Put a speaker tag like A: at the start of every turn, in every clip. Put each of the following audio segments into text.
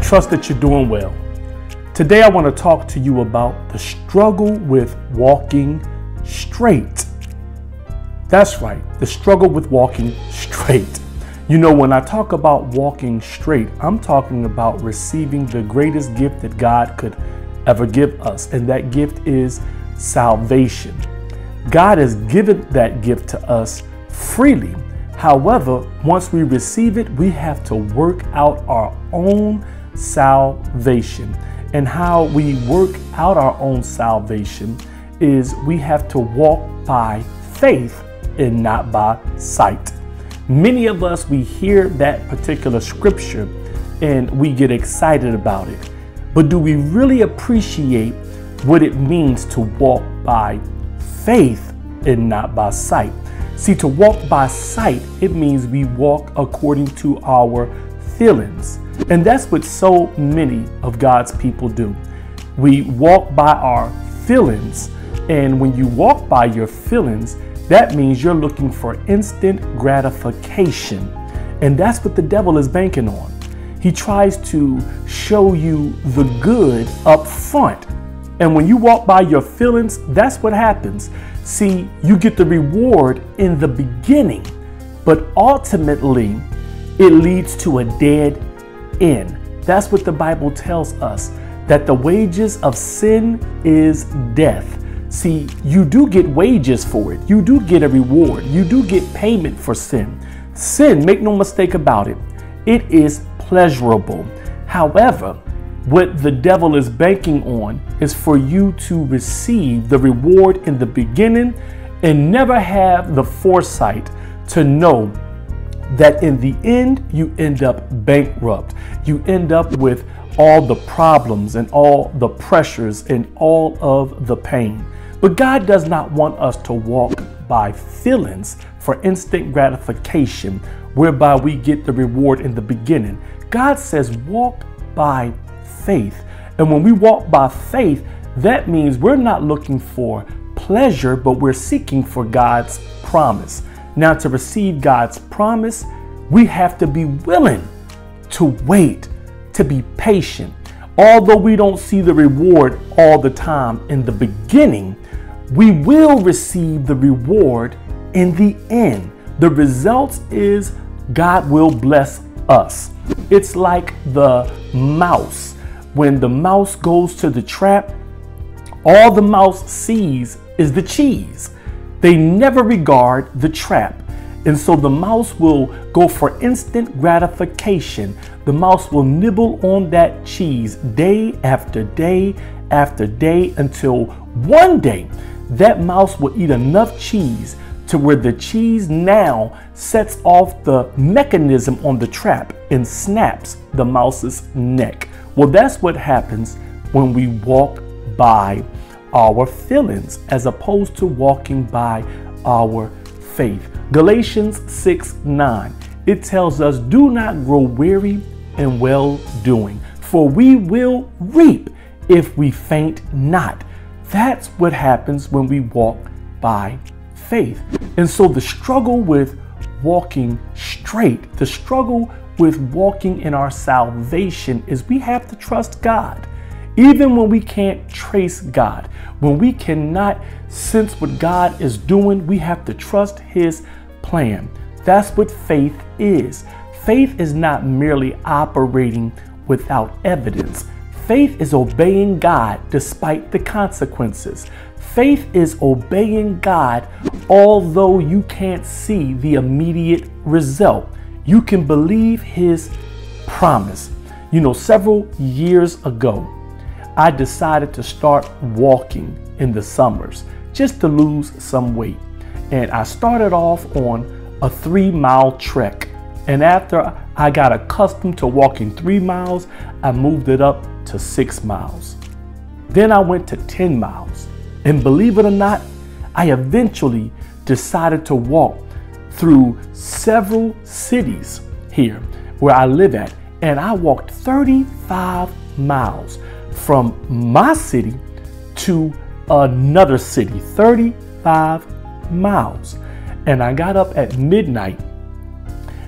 A: trust that you're doing well. Today I want to talk to you about the struggle with walking straight. That's right, the struggle with walking straight. You know, when I talk about walking straight, I'm talking about receiving the greatest gift that God could ever give us, and that gift is salvation. God has given that gift to us freely. However, once we receive it, we have to work out our own salvation. And how we work out our own salvation is we have to walk by faith and not by sight. Many of us, we hear that particular scripture and we get excited about it. But do we really appreciate what it means to walk by faith and not by sight? See, to walk by sight, it means we walk according to our feelings. And that's what so many of God's people do. We walk by our feelings. And when you walk by your feelings, that means you're looking for instant gratification. And that's what the devil is banking on. He tries to show you the good up front. And when you walk by your feelings, that's what happens. See, you get the reward in the beginning, but ultimately it leads to a dead end. That's what the Bible tells us, that the wages of sin is death. See, you do get wages for it. You do get a reward. You do get payment for sin. Sin, make no mistake about it, it is pleasurable. However, what the devil is banking on is for you to receive the reward in the beginning and never have the foresight to know that in the end you end up bankrupt. You end up with all the problems and all the pressures and all of the pain. But God does not want us to walk by feelings for instant gratification, whereby we get the reward in the beginning. God says walk by faith. And when we walk by faith, that means we're not looking for pleasure, but we're seeking for God's promise. Now, to receive God's promise, we have to be willing to wait, to be patient. Although we don't see the reward all the time in the beginning, we will receive the reward in the end. The result is God will bless us. It's like the mouse. When the mouse goes to the trap, all the mouse sees is the cheese. They never regard the trap. And so the mouse will go for instant gratification. The mouse will nibble on that cheese day after day after day until one day that mouse will eat enough cheese to where the cheese now sets off the mechanism on the trap and snaps the mouse's neck. Well, that's what happens when we walk by our feelings as opposed to walking by our faith. Galatians 6:9, it tells us, do not grow weary in well doing, for we will reap if we faint not. That's what happens when we walk by faith. And so the struggle with walking straight, the struggle with walking in our salvation is we have to trust God. Even when we can't trace God, when we cannot sense what God is doing, we have to trust His plan. That's what faith is. Faith is not merely operating without evidence. Faith is obeying God despite the consequences. Faith is obeying God although you can't see the immediate result. You can believe His promise. You know, several years ago, I decided to start walking in the summers just to lose some weight. And I started off on a 3-mile trek. And after I got accustomed to walking 3 miles, I moved it up to 6 miles. Then I went to 10 miles. And believe it or not, I eventually decided to walk through several cities here where I live at. And I walked 35 miles from my city to another city, 35 miles. And I got up at midnight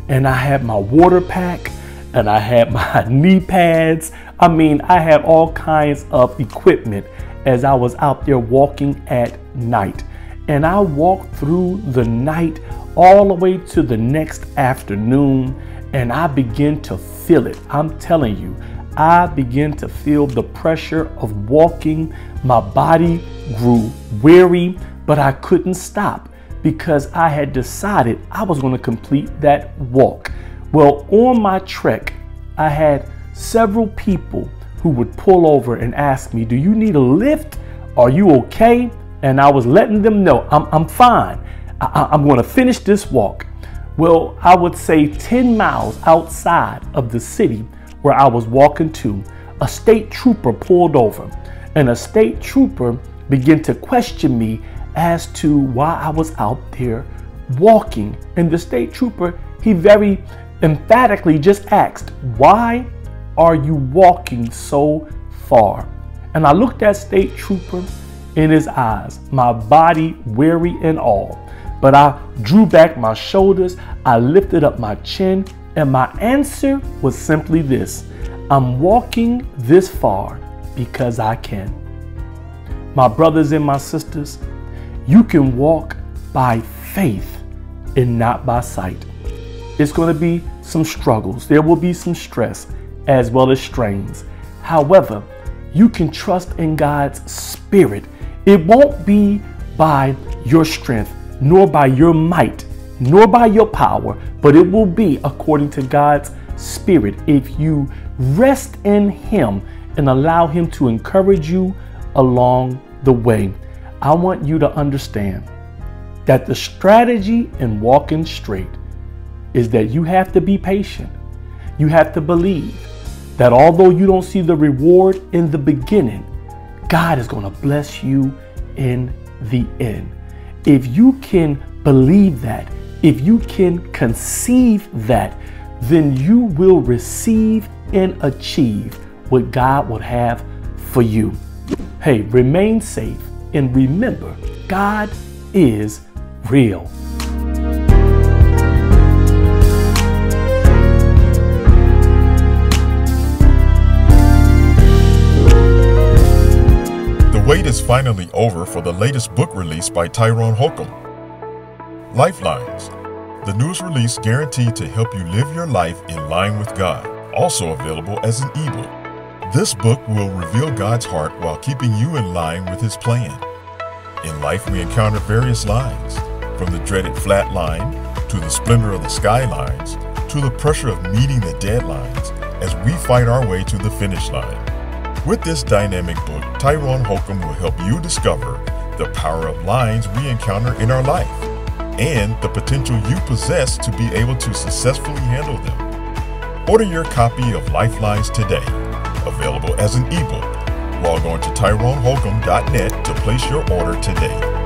A: and I had my water pack and I had my knee pads. I mean, I had all kinds of equipment as I was out there walking at night. And I walked through the night all the way to the next afternoon, and I began to feel it. I'm telling you, I began to feel the pressure of walking. My body grew weary, but I couldn't stop because I had decided I was going to complete that walk. Well, on my trek, I had several people who would pull over and ask me, do you need a lift? Are you okay? And I was letting them know I'm fine. I'm going to finish this walk. Well, I would say 10 miles outside of the city where I was walking to, a state trooper pulled over, and a state trooper began to question me as to why I was out there walking. And the state trooper, he very emphatically just asked, why are you walking so far? And I looked at state trooper in his eyes, my body weary and all. But I drew back my shoulders, I lifted up my chin, and my answer was simply this: I'm walking this far because I can. My brothers and my sisters, you can walk by faith and not by sight. It's going to be some struggles. There will be some stress as well as strains. However, you can trust in God's Spirit. It won't be by your strength, nor by your might, nor by your power, but it will be according to God's Spirit if you rest in Him and allow Him to encourage you along the way. I want you to understand that the strategy in walking straight is that you have to be patient. You have to believe that although you don't see the reward in the beginning, God is going to bless you in the end. If you can believe that, if you can conceive that, then you will receive and achieve what God would have for you. Hey, remain safe and remember, God is real.
B: The wait is finally over for the latest book release by Tyrone Holcomb, Lifelines, the newest release guaranteed to help you live your life in line with God, also available as an ebook. This book will reveal God's heart while keeping you in line with His plan. In life, we encounter various lines, from the dreaded flat line to the splendor of the skylines to the pressure of meeting the deadlines as we fight our way to the finish line. With this dynamic book, Tyrone Holcomb will help you discover the power of lines we encounter in our life and the potential you possess to be able to successfully handle them. Order your copy of Lifelines today, available as an ebook. Log on to TyroneHolcomb.net to place your order today.